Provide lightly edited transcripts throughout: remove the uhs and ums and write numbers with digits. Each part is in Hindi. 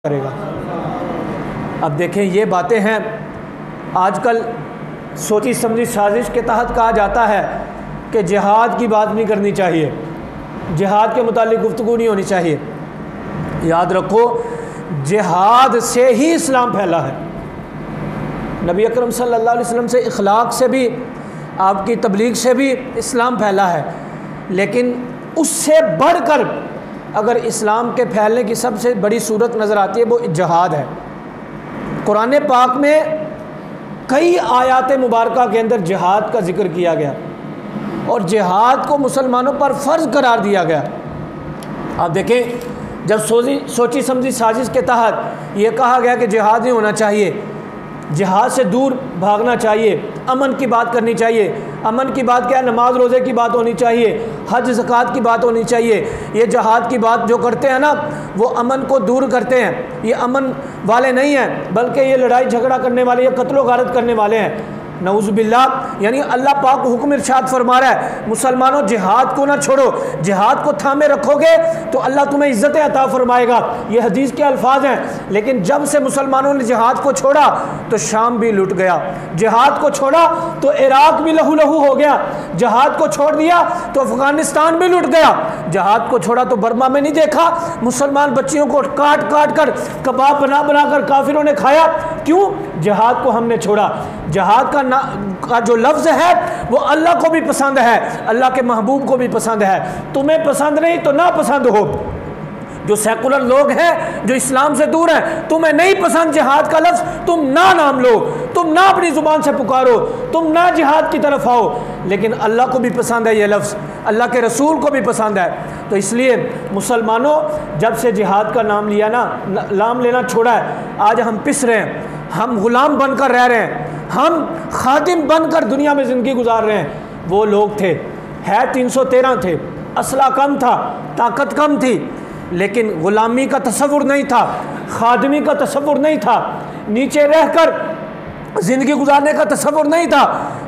करेगा। अब देखें, ये बातें हैं आजकल सोची समझी साजिश के तहत कहा जाता है कि जिहाद की बात नहीं करनी चाहिए, जिहाद के मुतालिक गुफ्तगू नहीं होनी चाहिए। याद रखो, जिहाद से ही इस्लाम फैला है। नबी अकरम सल्लल्लाहु अलैहि वसल्लम से, इखलाक से भी, आपकी तबलीग से भी इस्लाम फैला है। लेकिन उससे बढ़कर अगर इस्लाम के फैलने की सबसे बड़ी सूरत नज़र आती है वो जिहाद है। कुरान पाक में कई आयात मुबारका के अंदर जिहाद का जिक्र किया गया और जिहाद को मुसलमानों पर फ़र्ज़ करार दिया गया। आप देखें, जब सोची समझी साजिश के तहत ये कहा गया कि जिहाद नहीं होना चाहिए, जिहाद से दूर भागना चाहिए, अमन की बात करनी चाहिए। अमन की बात क्या है? नमाज रोज़े की बात होनी चाहिए, हज ज़कात की बात होनी चाहिए। ये जिहाद की बात जो करते हैं ना, वो अमन को दूर करते हैं। ये अमन वाले नहीं हैं, बल्कि ये लड़ाई झगड़ा करने वाले, ये कत्लो गारत करने वाले हैं। नऊज़ बिल्लाह। यानी अल्लाह पाक हुक्म इरशाद फरमा रहा है, मुसलमानों जिहाद को ना छोड़ो, जिहाद को थामे रखोगे तो अल्लाह तुम्हें इज़्ज़तें अता फरमाएगा। ये हदीस के अल्फाज हैं। लेकिन जब से मुसलमानों ने जिहाद को छोड़ा तो शाम भी लुट गया, जिहाद को छोड़ा तो इराक़ भी लहू लहू हो गया, जिहाद को छोड़ दिया तो अफ़गानिस्तान भी लुट गया, जिहाद को छोड़ा तो बर्मा में नहीं देखा मुसलमान बच्चियों को काट काट कर कबाब बना बना कर काफिरों ने खाया। क्यों? जिहाद को हमने छोड़ा। जिहाद का जो लफ्ज़ है वो अल्लाह को भी पसंद है, अल्लाह के महबूब को भी पसंद है। तुम्हें पसंद नहीं तो ना पसंद हो। जो सेकुलर लोग हैं, जो इस्लाम से दूर हैं, तुम्हें नहीं पसंद जिहाद का लफ्ज़, तुम ना नाम लो, तुम ना अपनी ज़ुबान से पुकारो, तुम ना जिहाद की तरफ आओ। लेकिन अल्लाह को भी पसंद है ये लफ्ज़, अल्लाह के रसूल को भी पसंद है। तो इसलिए मुसलमानों, जब से जिहाद का नाम लिया ना, नाम लेना छोड़ा है, आज हम पिस रहे हैं, हम ग़ुलाम बनकर रह रहे हैं, हम खादिम बनकर दुनिया में ज़िंदगी गुजार रहे हैं। वो लोग थे, है 313 थे, असला कम था, ताकत कम थी, लेकिन ग़ुलामी का तसव्वुर नहीं था, खादमी का तसव्वुर नहीं था, नीचे रहकर ज़िंदगी गुजारने का तसव्वुर नहीं था,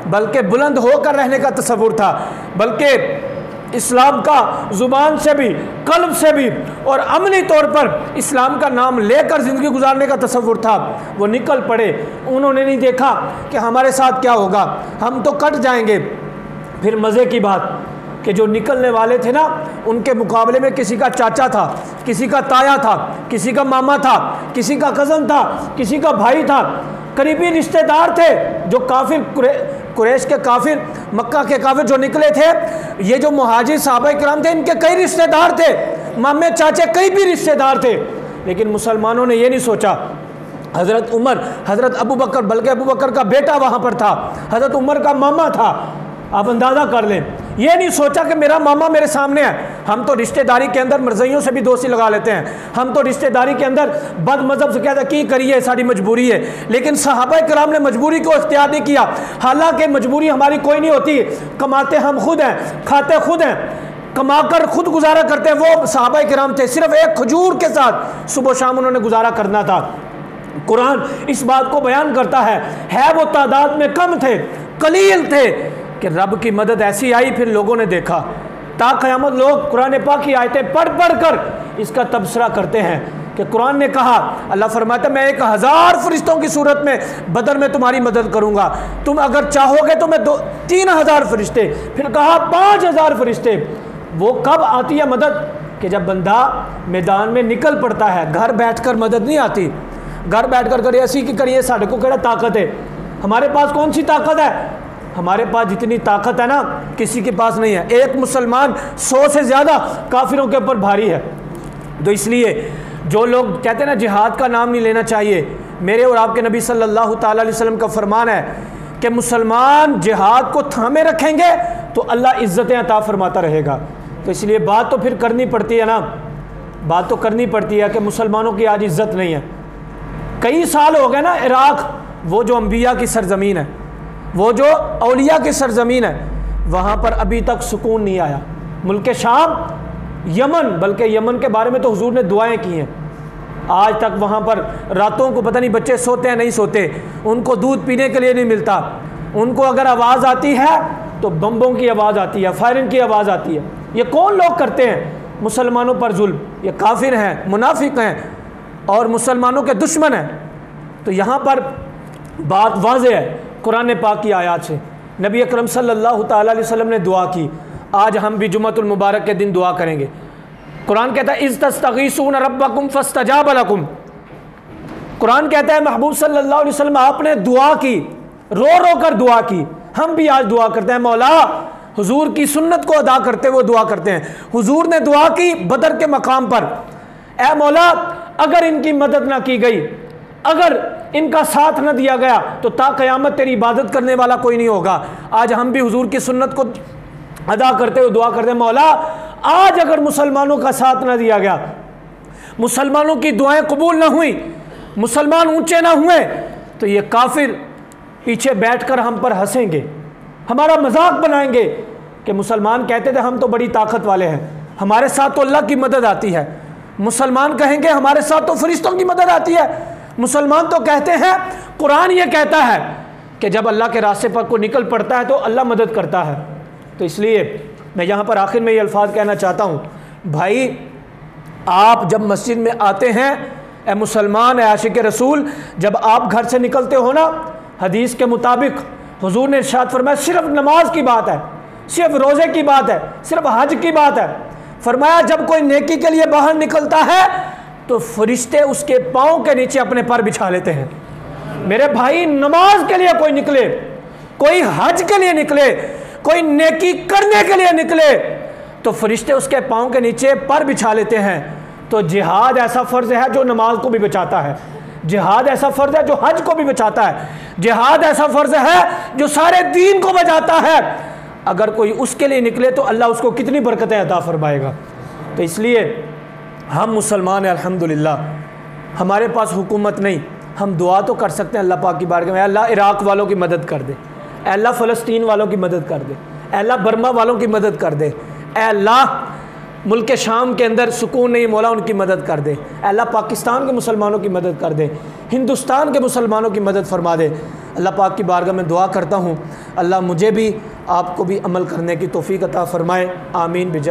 बल्कि बुलंद होकर रहने का तसव्वुर था। बल्कि इस्लाम का ज़ुबान से भी, कल्ब से भी और अमली तौर पर इस्लाम का नाम लेकर ज़िंदगी गुजारने का तसव्वुर था। वो निकल पड़े, उन्होंने नहीं देखा कि हमारे साथ क्या होगा, हम तो कट जाएंगे। फिर मज़े की बात कि जो निकलने वाले थे ना, उनके मुकाबले में किसी का चाचा था, किसी का ताया था, किसी का मामा था, किसी का कज़न था, किसी का भाई था, करीबी रिश्तेदार थे। जो काफिर, कुरैश के काफिर, मक्का के काफिर जो निकले थे, ये जो मुहाजिर सहाबा किराम थे, इनके कई रिश्तेदार थे, मामे चाचे कई भी रिश्तेदार थे। लेकिन मुसलमानों ने ये नहीं सोचा, हज़रत उमर, हज़रत अबू बकर, बल्कि अबू बकर का बेटा वहाँ पर था, हज़रत उमर का मामा था, आप अंदाज़ा कर लें। ये नहीं सोचा कि मेरा मामा मेरे सामने है। हम तो रिश्तेदारी के अंदर मरज़इयों से भी दोस्ती लगा लेते हैं, हम तो रिश्तेदारी के अंदर बद मज़हब से कहते हैं कि करिए, साड़ी मजबूरी है। लेकिन सहाबा किराम ने मजबूरी को इख्तियार नहीं किया। हालांकि मजबूरी हमारी कोई नहीं होती, कमाते हम खुद हैं, खाते खुद हैं, कमाकर खुद गुजारा करते हैं। वो सहाबा किराम थे, सिर्फ एक खजूर के साथ सुबह शाम उन्होंने गुजारा करना था। कुरान इस बात को बयान करता है वो तादाद में कम थे, कलील थे, कि रब की मदद ऐसी आई, फिर लोगों ने देखा। ता क़यामत लोग कुरान पाक की आयतें पढ़ पढ़ कर इसका तबसरा करते हैं कि कुरान ने कहा, अल्लाह फरमाता है, मैं 1000 फरिश्तों की सूरत में बदर में तुम्हारी मदद करूँगा, तुम अगर चाहोगे तो मैं 3000 फरिश्ते, फिर कहा 5000 फरिश्ते। वो कब आती है मदद? कि जब बंदा मैदान में निकल पड़ता है। घर बैठ कर मदद नहीं आती, घर बैठ कर करिए ऐसी कि करिए, साढ़े को क्या ताकत है, हमारे पास कौन सी ताकत है? हमारे पास जितनी ताकत है ना, किसी के पास नहीं है। एक मुसलमान 100 से ज़्यादा काफिरों के ऊपर भारी है। तो इसलिए जो लोग कहते हैं ना जिहाद का नाम नहीं लेना चाहिए, मेरे और आपके नबी सल्लल्लाहु ताला अलैहि वसल्लम का फरमान है कि मुसलमान जिहाद को थामे रखेंगे तो अल्लाह इज़्ज़तें अता फरमाता रहेगा। तो इसलिए बात तो फिर करनी पड़ती है ना, बात तो करनी पड़ती है कि मुसलमानों की आज इज़्ज़त नहीं है। कई साल हो गए ना, इराक़, वो जो अम्बिया की सरज़मीन है, वो जो औलिया की सरज़मीन है, वहाँ पर अभी तक सुकून नहीं आया। मुल्क शाम, यमन, बल्कि यमन के बारे में तो हुजूर ने दुआएं की हैं, आज तक वहाँ पर रातों को पता नहीं बच्चे सोते हैं नहीं सोते, उनको दूध पीने के लिए नहीं मिलता, उनको अगर आवाज़ आती है तो बम्बों की आवाज़ आती है, फायरिंग की आवाज़ आती है। ये कौन लोग करते हैं मुसलमानों पर जुल्म? ये काफिर हैं, मुनाफिक हैं। और मुसलमानों के दुश्मन हैं, तो यहाँ पर बात वाज़ेह है कुरान पाक की आयत से। नबी अकरम सल्लल्लाहु ताला अलैहि वसल्लम ने दुआ की, आज हम भी जुम्मतुल मुबारक के दिन दुआ करेंगे। कुरान कहता है इज़ तस्तगीसून रब्बकुम फस्तजाब लकुम। कुरान कहता है महबूब सल्लल्लाहु अलैहि वसल्लम आपने दुआ की, रो रो कर दुआ की। हम भी आज दुआ करते हैं, मौला हुजूर की सुन्नत को अदा करते हुए दुआ करते हैं। हुजूर ने दुआ की बदर के मकाम पर, ऐ मौला अगर इनकी मदद ना की गई, अगर इनका साथ न दिया गया तो ता क़यामत तेरी इबादत करने वाला कोई नहीं होगा। आज हम भी हुजूर की सुन्नत को अदा करते हुए दुआ करते हैं, मौला आज अगर मुसलमानों का साथ न दिया गया, मुसलमानों की दुआएं कबूल ना हुई, मुसलमान ऊंचे ना हुए, तो ये काफिर पीछे बैठकर हम पर हंसेंगे, हमारा मजाक बनाएंगे कि मुसलमान कहते थे हम तो बड़ी ताकत वाले हैं, हमारे साथ तो अल्लाह की मदद आती है। मुसलमान कहेंगे हमारे साथ तो फरिश्तों की मदद आती है। मुसलमान तो कहते हैं कुरान ये कहता है कि जब अल्लाह के रास्ते पर कोई निकल पड़ता है तो अल्लाह मदद करता है। तो इसलिए मैं यहाँ पर आखिर में ये अल्फाज कहना चाहता हूँ, भाई आप जब मस्जिद में आते हैं, ए मुसलमान, ए आशिक रसूल, जब आप घर से निकलते हो ना, हदीस के मुताबिक हुजूर ने इरशाद फरमाया सिर्फ नमाज की बात है, सिर्फ रोज़े की बात है, सिर्फ हज की बात है। फरमाया जब कोई नेकी के लिए बाहर निकलता है तो फरिश्ते उसके पाँव के नीचे अपने पर बिछा लेते हैं। मेरे भाई नमाज के लिए कोई निकले, कोई हज के लिए निकले, कोई नेकी करने के लिए निकले, तो फरिश्ते उसके पाँव के नीचे पर बिछा लेते हैं। तो जिहाद ऐसा फ़र्ज़ है जो नमाज को भी बचाता है, जिहाद ऐसा फ़र्ज़ है जो हज को भी बचाता है, जिहाद ऐसा फ़र्ज़ है जो सारे दीन को बचाता है। अगर कोई उसके लिए निकले तो अल्लाह उसको कितनी बरकतें अता फरमाएगा। तो इसलिए हम मुसलमान हैं अल्हम्दुलिल्लाह, हमारे पास हुकूमत नहीं, हम दुआ तो कर सकते हैं अल्लाह पाक की बारगाह में, अल्लाह इराक़ वालों की मदद कर दे, अल्लाह फ़लस्तीन वालों की मदद कर दे, अल्लाह बर्मा वालों की मदद कर दे, अल्लाह मुल्क शाम के अंदर सुकून नहीं मौला उनकी मदद कर दे, अल्लाह पाकिस्तान के मुसलमानों की मदद कर दे, हिंदुस्तान के मुसलमानों की मदद फरमा दे। अल्लाह पाक की बारगाह में दुआ करता हूँ अल्लाह मुझे भी आपको भी अमल करने की तौफीक अता फ़रमाए। आमीन।